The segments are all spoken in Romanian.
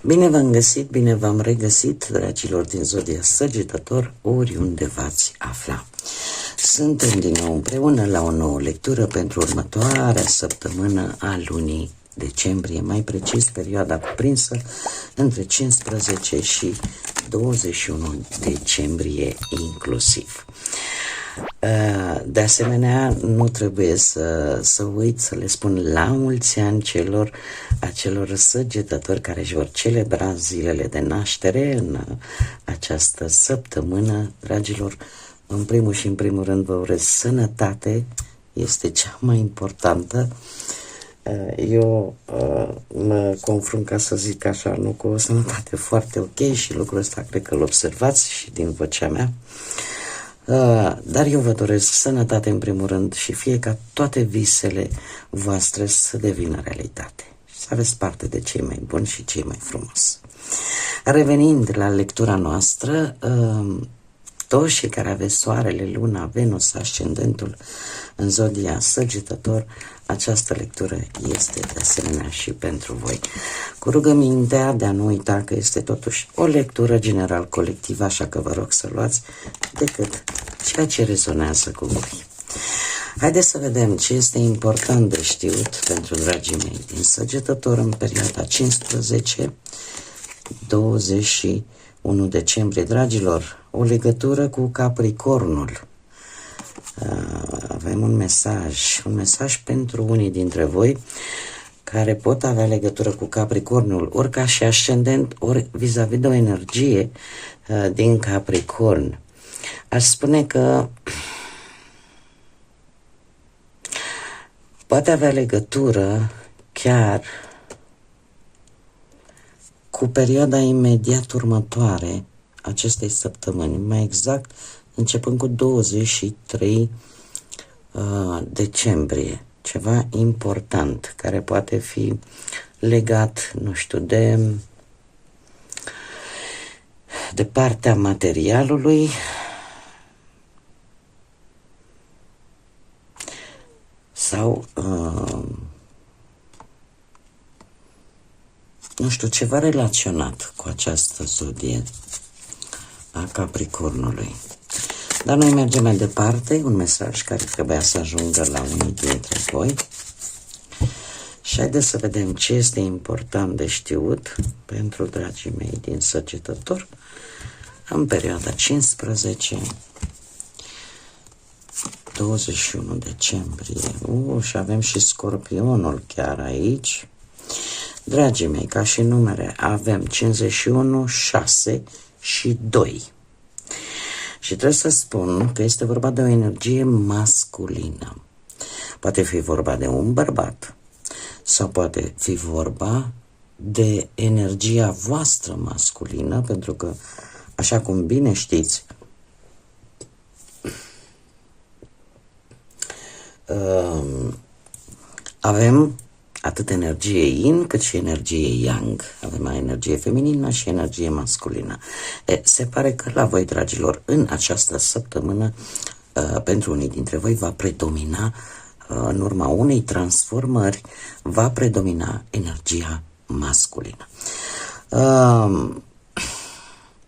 Bine v-am găsit, bine v-am regăsit, dragilor din Zodia Săgetător, oriunde v-ați afla. Suntem din nou împreună la o nouă lectură pentru următoarea săptămână a lunii decembrie, mai precis perioada cuprinsă între 15 și 21 decembrie inclusiv. De asemenea, nu trebuie să uit să le spun la mulți ani acelor săgetători care își vor celebra zilele de naștere în această săptămână. Dragilor, în primul și în primul rând vă urez sănătate, este cea mai importantă. Eu mă confrunt, ca să zic așa, nu cu o sănătate foarte ok și lucrul ăsta cred că îl observați și din vocea mea. Dar eu vă doresc sănătate în primul rând și fie ca toate visele voastre să devină realitate și să aveți parte de cei mai buni și cei mai frumos. Revenind la lectura noastră, toți cei care aveți soarele, luna, Venus, ascendentul în Zodia Săgetător, această lectură este de asemenea și pentru voi. Cu rugămintea de a nu uita că este totuși o lectură general colectivă, așa că vă rog să luați decât ceea ce rezonează cu voi. Haideți să vedem ce este important de știut pentru dragii mei din Săgetător în perioada 15-21 decembrie. Dragilor, o legătură cu Capricornul. Avem un mesaj pentru unii dintre voi care pot avea legătură cu Capricornul, ori ca și ascendent, ori vis-a-vis de o energie din Capricorn. Aș spune că poate avea legătură chiar cu perioada imediat următoare acestei săptămâni, mai exact începând cu 23 decembrie. Ceva important care poate fi legat, nu știu, de partea materialului sau nu știu, ceva relaționat cu această zodie a Capricornului. Dar noi mergem mai departe, un mesaj care trebuia să ajungă la unii dintre voi. Și haideți să vedem ce este important de știut pentru dragii mei din Săgetător în perioada 15-21 decembrie. Și avem și Scorpionul chiar aici. Dragii mei, ca și numere, avem 51, 6 și 2. Și trebuie să spun că este vorba de o energie masculină. Poate fi vorba de un bărbat sau poate fi vorba de energia voastră masculină, pentru că, așa cum bine știți, avem atât energie yin cât și energie yang. Avem energie feminină și energie masculină. Se pare că la voi, dragilor, în această săptămână, pentru unii dintre voi va predomina, în urma unei transformări, va predomina energia masculină.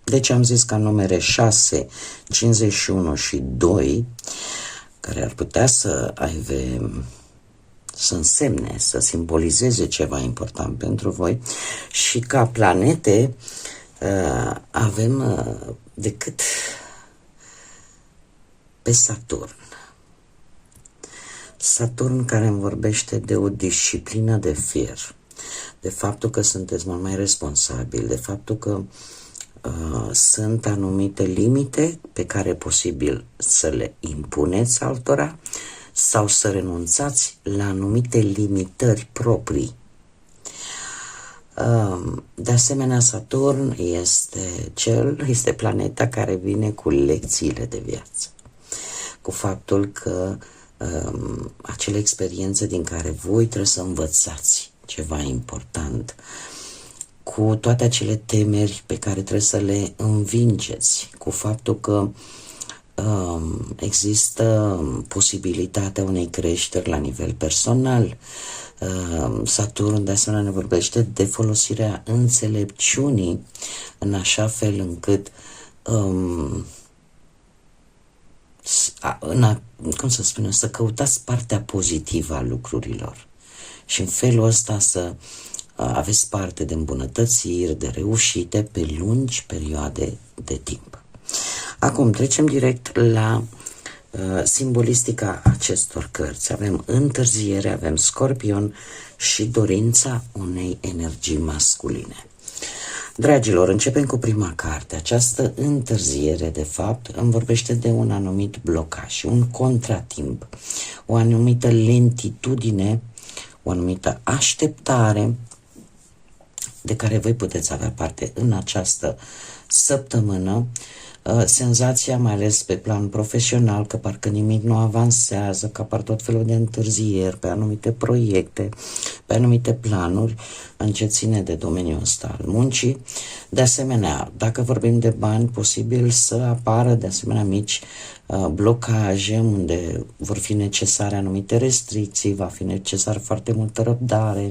Deci am zis ca numere 6, 51 și 2, care ar putea să însemne, să simbolizeze ceva important pentru voi, și ca planete avem decât pe Saturn. Saturn care îmi vorbește de o disciplină de fier, de faptul că sunteți mult mai responsabili, de faptul că sunt anumite limite pe care e posibil să le impuneți altora sau să renunțați la anumite limitări proprii. De asemenea, Saturn este planeta care vine cu lecțiile de viață, cu faptul că acele experiențe din care voi trebuie să învățați ceva important, cu toate acele temeri pe care trebuie să le învingeți, cu faptul că există posibilitatea unei creșteri la nivel personal. Saturn de asemenea ne vorbește de folosirea înțelepciunii în așa fel încât să căutați partea pozitivă a lucrurilor și în felul ăsta să aveți parte de îmbunătățiri, de reușite pe lungi perioade de timp. Acum trecem direct la simbolistica acestor cărți. Avem întârziere, avem Scorpion și dorința unei energii masculine. Dragilor, începem cu prima carte. Această întârziere, de fapt, îmi vorbește de un anumit blocaj, un contratimp, o anumită lentitudine, o anumită așteptare de care voi puteți avea parte în această săptămână. Senzația, mai ales pe plan profesional, că parcă nimic nu avansează, că apar tot felul de întârzieri pe anumite proiecte, pe anumite planuri, în ce ține de domeniul ăsta al muncii. De asemenea, dacă vorbim de bani, posibil să apară de asemenea mici blocaje unde vor fi necesare anumite restricții, va fi necesar foarte multă răbdare.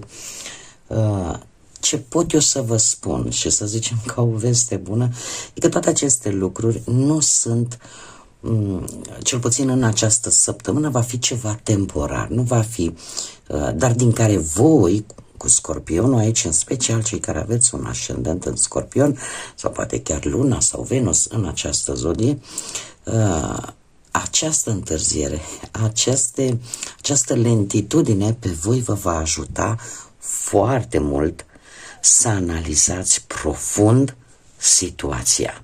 Ce pot eu să vă spun și să zicem ca o veste bună e că toate aceste lucruri nu sunt, cel puțin în această săptămână, va fi ceva temporar, nu va fi, dar din care voi, cu Scorpionul aici, în special cei care aveți un ascendent în Scorpion, sau poate chiar Luna sau Venus în această zodie, această întârziere, această lentitudine pe voi vă va ajuta foarte mult să analizați profund situația.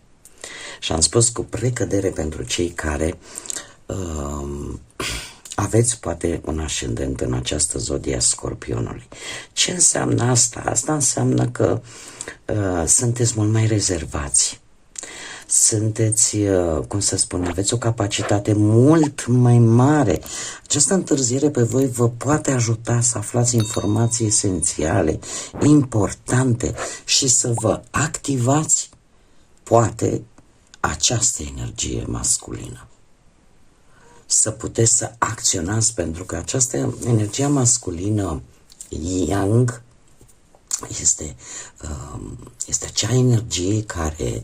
Și am spus cu precădere pentru cei care aveți poate un ascendent în această zodie a Scorpionului. Ce înseamnă asta? Asta înseamnă că sunteți mult mai rezervați. Sunteți, aveți o capacitate mult mai mare. Această întârziere pe voi vă poate ajuta să aflați informații esențiale, importante și să vă activați, poate, această energie masculină. Să puteți să acționați, pentru că această energie masculină, Yang, este acea energie care,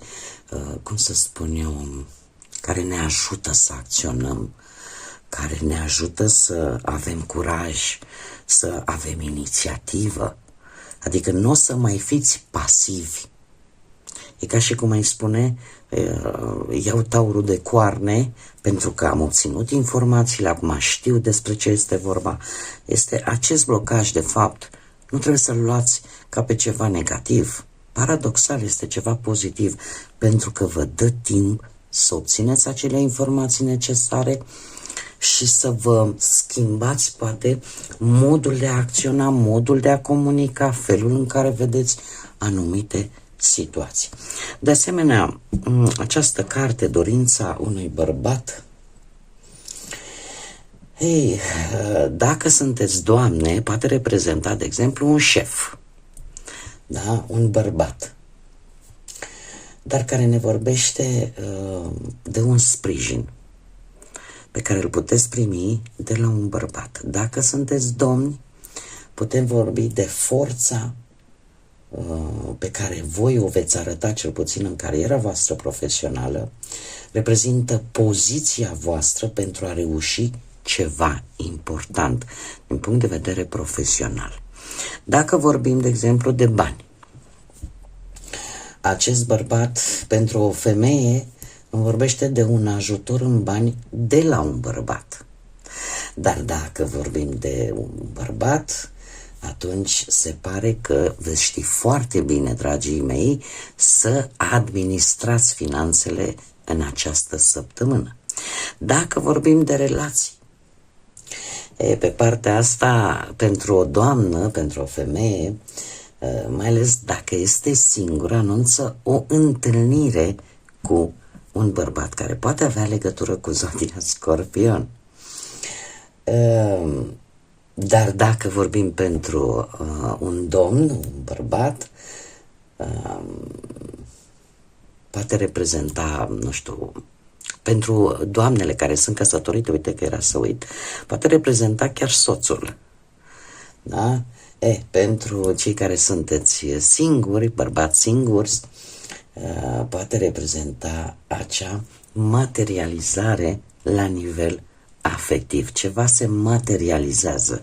care ne ajută să acționăm, care ne ajută să avem curaj, să avem inițiativă, adică nu o să mai fiți pasivi. E ca și cum ai spune, iau taurul de coarne pentru că am obținut informațiile, acum știu despre ce este vorba. Este acest blocaj, de fapt, nu trebuie să-l luați ca pe ceva negativ. Paradoxal, este ceva pozitiv, pentru că vă dă timp să obțineți acele informații necesare și să vă schimbați, poate, modul de a acționa, modul de a comunica, felul în care vedeți anumite situații. De asemenea, această carte, Dorința unui bărbat, dacă sunteți doamne, poate reprezenta, de exemplu, un șef, da? Un bărbat, dar care ne vorbește de un sprijin pe care îl puteți primi de la un bărbat. Dacă sunteți domni, putem vorbi de forța pe care voi o veți arăta, cel puțin în cariera voastră profesională, reprezintă poziția voastră pentru a reuși ceva important din punct de vedere profesional. Dacă vorbim, de exemplu, de bani, acest bărbat pentru o femeie îmi vorbește de un ajutor în bani de la un bărbat. Dar dacă vorbim de un bărbat, atunci se pare că veți ști foarte bine, dragii mei, să administrați finanțele în această săptămână. Dacă vorbim de relații, pe partea asta, pentru o doamnă, pentru o femeie, mai ales dacă este singură, anunță o întâlnire cu un bărbat care poate avea legătură cu zodia Scorpion. Dar dacă vorbim pentru un domn, un bărbat, poate reprezenta, nu știu, pentru doamnele care sunt căsătorite, uite că era să uit, poate reprezenta chiar soțul. Da? Pentru cei care sunteți singuri, bărbați singuri, poate reprezenta acea materializare la nivel afectiv. Ceva se materializează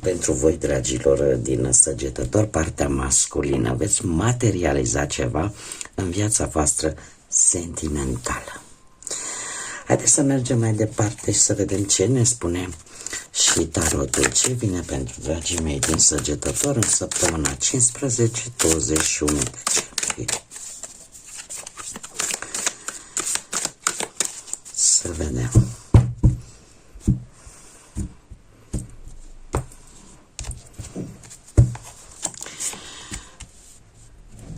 pentru voi, dragilor, din Săgetător, partea masculină. Veți materializa ceva în viața voastră sentimentală. Haideți să mergem mai departe și să vedem ce ne spune și tarotul. Ce vine pentru dragii mei din Săgetător în săptămâna 15-21 decembrie. Să vedem.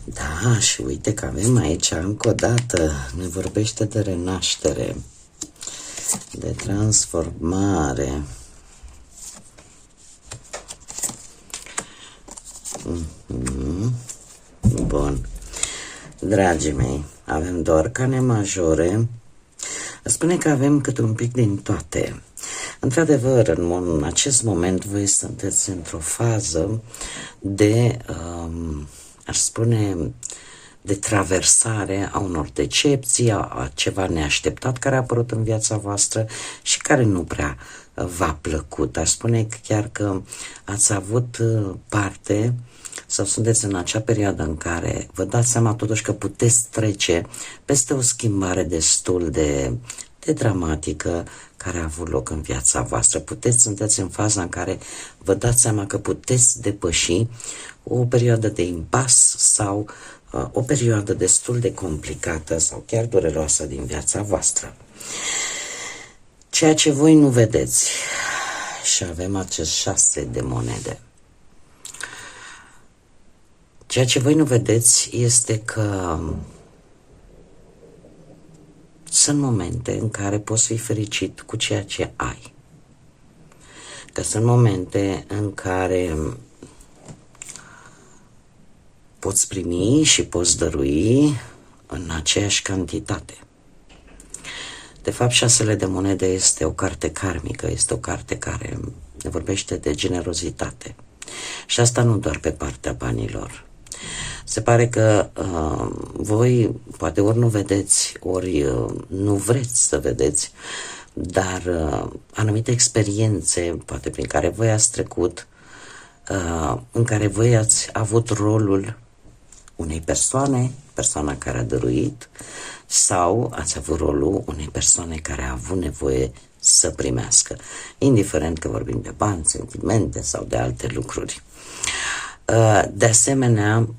Da, și uite că avem aici încă o dată, ne vorbește de renaștere, de transformare. Bun. Dragii mei, avem 2 arcane majore. Spune că avem câte un pic din toate. Într-adevăr, în acest moment voi sunteți într-o fază de, aș spune, de traversare a unor decepții, a ceva neașteptat care a apărut în viața voastră și care nu prea v-a plăcut. Aș spune chiar că ați avut parte sau sunteți în acea perioadă în care vă dați seama totuși că puteți trece peste o schimbare destul de dramatică care a avut loc în viața voastră. Sunteți în faza în care vă dați seama că puteți depăși o perioadă de impas sau o perioadă destul de complicată sau chiar dureroasă din viața voastră. Ceea ce voi nu vedeți, și avem acest 6 de monede, ceea ce voi nu vedeți este că sunt momente în care poți fi fericit cu ceea ce ai. Că sunt momente în care poți primi și poți dărui în aceeași cantitate. De fapt, 6 de monede este o carte karmică, este o carte care ne vorbește de generozitate. Și asta nu doar pe partea banilor. Se pare că voi poate ori nu vedeți, ori nu vreți să vedeți, dar anumite experiențe, poate prin care voi ați trecut, în care voi ați avut rolul unei persoane, persoana care a dăruit, sau ați avut rolul unei persoane care a avut nevoie să primească, indiferent că vorbim de bani, sentimente sau de alte lucruri. De asemenea,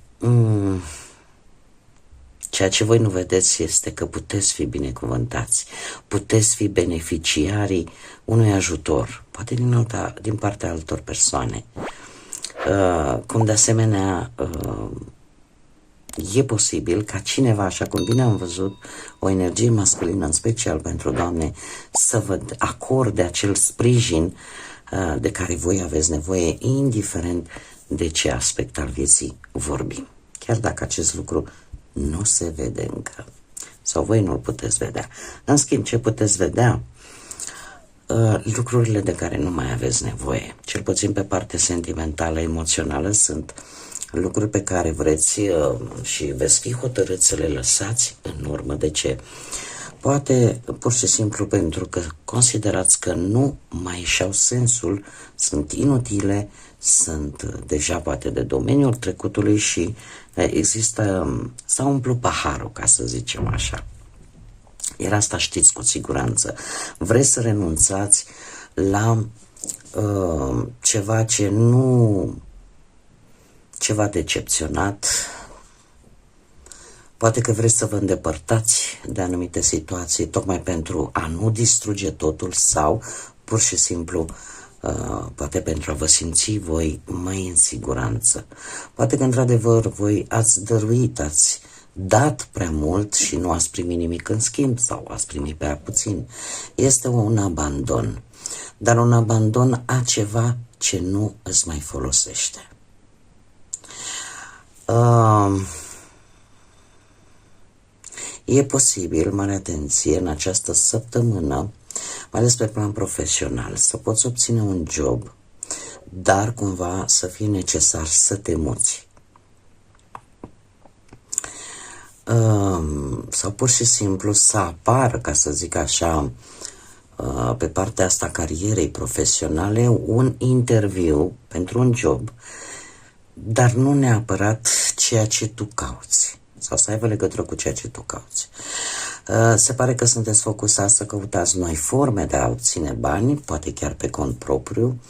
ceea ce voi nu vedeți este că puteți fi binecuvântați, puteți fi beneficiarii unui ajutor, poate din partea altor persoane. Cum de asemenea e posibil ca cineva, așa cum bine am văzut, o energie masculină, în special pentru doamne, să vă acorde acel sprijin de care voi aveți nevoie, indiferent de ce aspect al vieții vorbim. Chiar dacă acest lucru nu se vede încă, sau voi nu-l puteți vedea. În schimb, ce puteți vedea? Lucrurile de care nu mai aveți nevoie, cel puțin pe partea sentimentală, emoțională, sunt lucruri pe care vreți și veți fi hotărâți să le lăsați în urmă. De ce? Poate pur și simplu pentru că considerați că nu mai și-au sensul, sunt inutile, sunt deja poate de domeniul trecutului și există, s-a umplut paharul, ca să zicem așa. Iar asta știți cu siguranță. Vreți să renunțați la ceva ce nu, ceva decepționat. Poate că vreți să vă îndepărtați de anumite situații tocmai pentru a nu distruge totul sau pur și simplu poate pentru a vă simți voi mai în siguranță. Poate că într-adevăr voi ați dăruit, ați dat prea mult și nu ați primit nimic în schimb sau ați primit prea puțin. Este un abandon. dar un abandon a ceva ce nu îți mai folosește. E posibil, mare atenție, în această săptămână, mai ales pe plan profesional, să poți obține un job, dar cumva să fie necesar să te muți. Sau pur și simplu să apară, ca să zic așa, pe partea asta carierei profesionale, un interviu pentru un job, dar nu neapărat ceea ce tu cauți, sau să aibă legătură cu ceea ce tu cauți. Se pare că sunteți focusați să căutați noi forme de a obține bani, poate chiar pe cont propriu,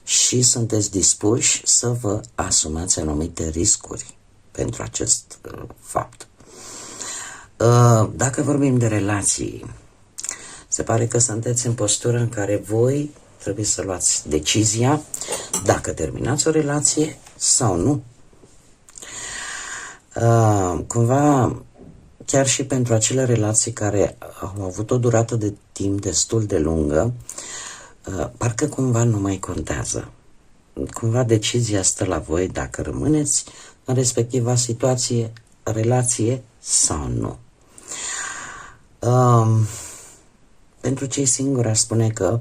și sunteți dispuși să vă asumați anumite riscuri pentru acest fapt. Dacă vorbim de relații, se pare că sunteți în postura în care voi trebuie să luați decizia dacă terminați o relație sau nu. Cumva, chiar și pentru acele relații care au avut o durată de timp destul de lungă, parcă cumva nu mai contează. Cumva decizia stă la voi dacă rămâneți în respectiva situație, relație sau nu. Pentru cei singuri aș spune că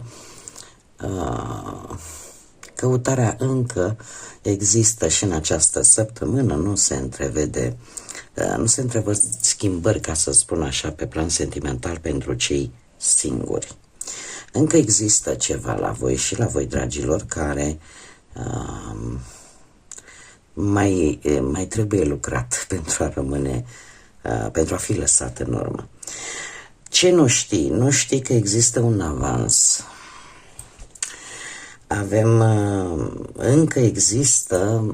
căutarea încă există și în această săptămână, nu se întrevăd schimbări, ca să spun așa, pe plan sentimental pentru cei singuri. Încă există ceva la voi și la voi, dragilor, care mai trebuie lucrat pentru a rămâne, pentru a fi lăsat în urmă. Ce nu știi? Nu știi că există un avans. Încă există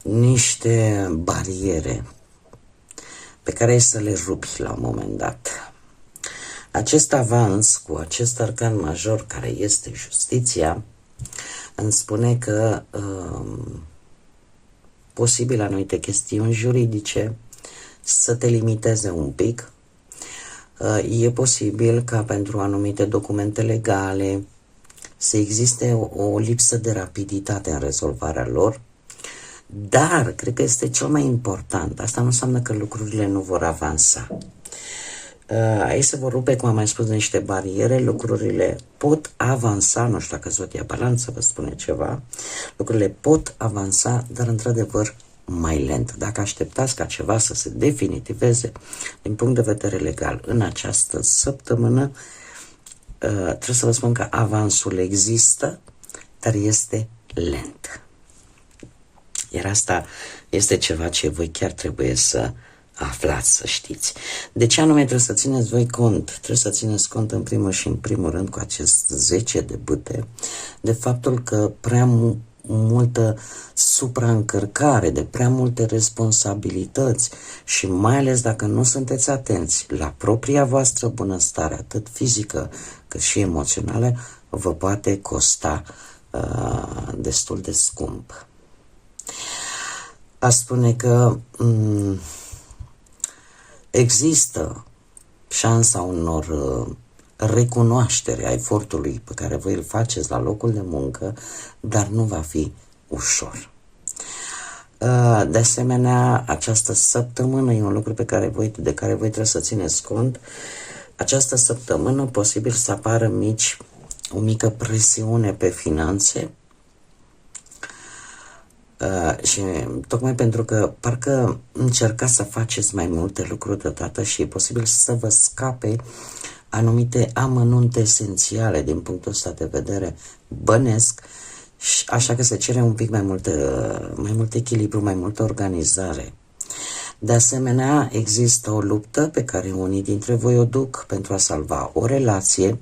niște bariere pe care ai să le rupi la un moment dat. Acest avans cu acest arcan major care este justiția îmi spune că posibil anumite chestiuni juridice să te limiteze un pic. E posibil ca pentru anumite documente legale să existe o lipsă de rapiditate în rezolvarea lor, dar cred că este cel mai important. Asta nu înseamnă că lucrurile nu vor avansa. Aici se vor rupe, cum am mai spus, niște bariere, lucrurile pot avansa, nu știu dacă Zodia Balanță vă spune ceva, lucrurile pot avansa, dar într-adevăr mai lent. Dacă așteptați ca ceva să se definitiveze din punct de vedere legal în această săptămână, trebuie să vă spun că avansul există, dar este lent. Iar asta este ceva ce voi chiar trebuie să aflați, să știți. De ce anume trebuie să țineți voi cont? Trebuie să țineți cont în primul și în primul rând cu acest 10 de bâte, de faptul că prea multă supraîncărcare, de prea multe responsabilități și mai ales dacă nu sunteți atenți la propria voastră bunăstare, atât fizică cât și emoțională, vă poate costa destul de scump. Aș spune că există șansa unor recunoaștere a efortului pe care voi îl faceți la locul de muncă, dar nu va fi ușor. De asemenea, această săptămână e un lucru de care voi trebuie să țineți cont. Această săptămână posibil să apară o mică presiune pe finanțe, și tocmai pentru că parcă încercați să faceți mai multe lucruri deodată și e posibil să vă scape anumite amănunte esențiale din punctul ăsta de vedere bănesc, și așa că se cere un pic mai mult echilibru, mai multă organizare. De asemenea, există o luptă pe care unii dintre voi o duc pentru a salva o relație,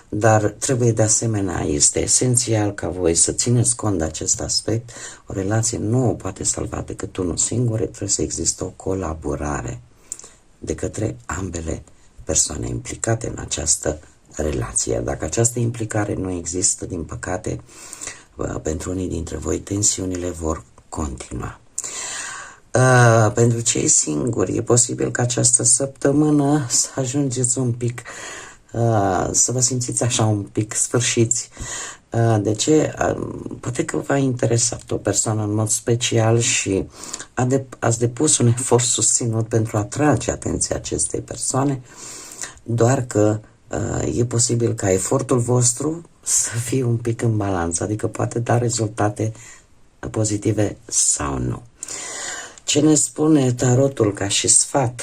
dar trebuie de asemenea, este esențial ca voi să țineți cont de acest aspect. O relație nu o poate salva decât unul singur, trebuie să existe o colaborare de către ambele persoane implicate în această relație. Dacă această implicare nu există, din păcate, pentru unii dintre voi, tensiunile vor continua. Pentru cei singuri, e posibil ca această săptămână să ajungeți un pic să vă simțiți așa un pic sfârșiți. De ce? Poate că v-a interesat o persoană în mod special și ați depus un efort susținut pentru a atrage atenția acestei persoane, doar că e posibil ca efortul vostru să fie un pic în balanță, adică poate da rezultate pozitive sau nu. Ce ne spune tarotul ca și sfat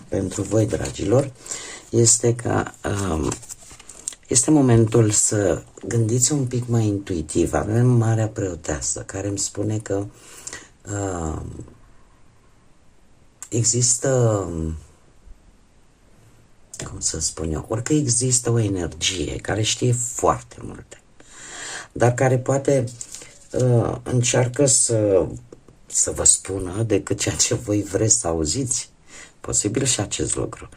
pentru voi, dragilor, este că este momentul să gândiți un pic mai intuitiv. Avem Marea Preoteasă care îmi spune că există, cum să spun eu, orică există o energie care știe foarte multe, dar care poate încearcă să vă spună decât ceea ce voi vreți să auziți. Posibil și acest lucru.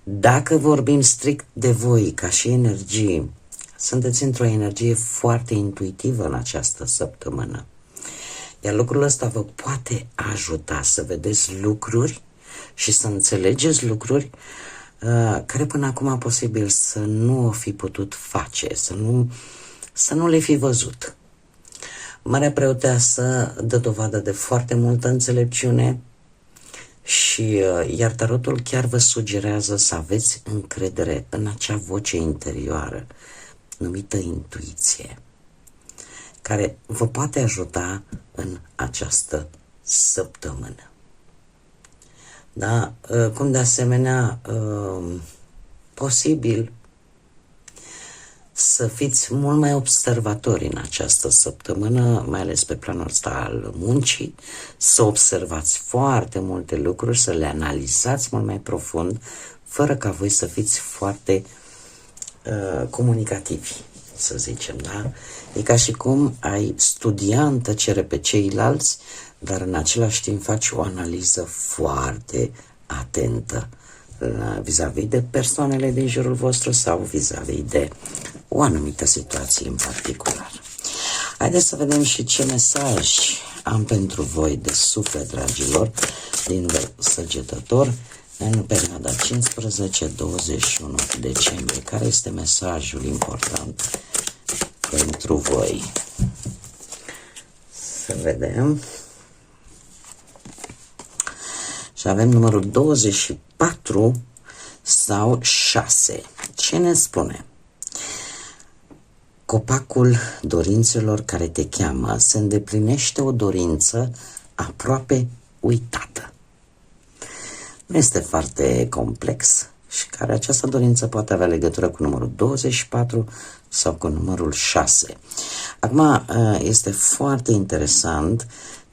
Dacă vorbim strict de voi ca și energie, sunteți într-o energie foarte intuitivă în această săptămână. Iar lucrul ăsta vă poate ajuta să vedeți lucruri și să înțelegeți lucruri care până acum posibil să nu o fi putut face, să nu le fi văzut. Marea Preoteasă dă dovadă de foarte multă înțelepciune și iar tarotul chiar vă sugerează să aveți încredere în acea voce interioară numită intuiție, care vă poate ajuta în această săptămână. Da? Cum de asemenea posibil să fiți mult mai observatori în această săptămână, mai ales pe planul ăsta al muncii, să observați foarte multe lucruri, să le analizați mult mai profund, fără ca voi să fiți foarte comunicativi, să zicem, da? E ca și cum ai studia în tăcere pe ceilalți, dar în același timp faci o analiză foarte atentă vis-a-vis de persoanele din jurul vostru sau vis-a-vis de o anumită situație în particular. Haideți să vedem și ce mesaj am pentru voi de suflet, dragilor, din Săgetător în perioada 15-21 decembrie. Care este mesajul important pentru voi? Să vedem. Și avem numărul 24 sau 6. Ce ne spune? Copacul dorințelor care te cheamă, se îndeplinește o dorință aproape uitată. Nu este foarte complex și care această dorință poate avea legătură cu numărul 24 sau cu numărul 6. Acum, este foarte interesant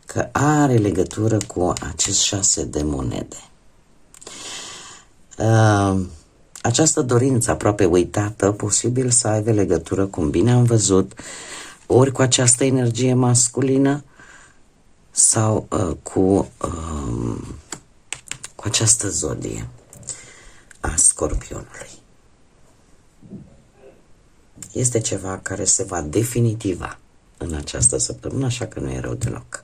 că are legătură cu acest 6 de monede. Această dorință aproape uitată, posibil să aibă legătură, cum bine am văzut, ori cu această energie masculină sau cu această zodie a Scorpionului. Este ceva care se va definitiva în această săptămână, așa că nu e rău deloc.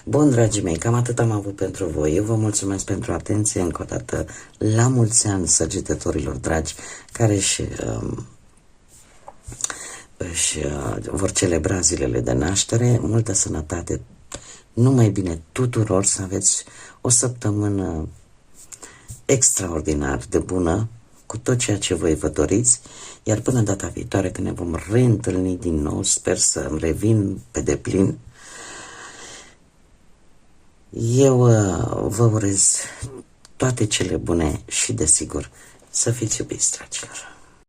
Bun, dragii mei, cam atât am avut pentru voi. Eu vă mulțumesc pentru atenție încă o dată. La mulți ani, săgetătorilor dragi, care își vor celebra zilele de naștere. Multă sănătate, numai bine tuturor, să aveți o săptămână extraordinar de bună, cu tot ceea ce voi vă doriți, iar până data viitoare, când ne vom reîntâlni din nou, sper să îmi revin pe deplin, eu vă urez toate cele bune și, desigur, să fiți iubiți, dragilor.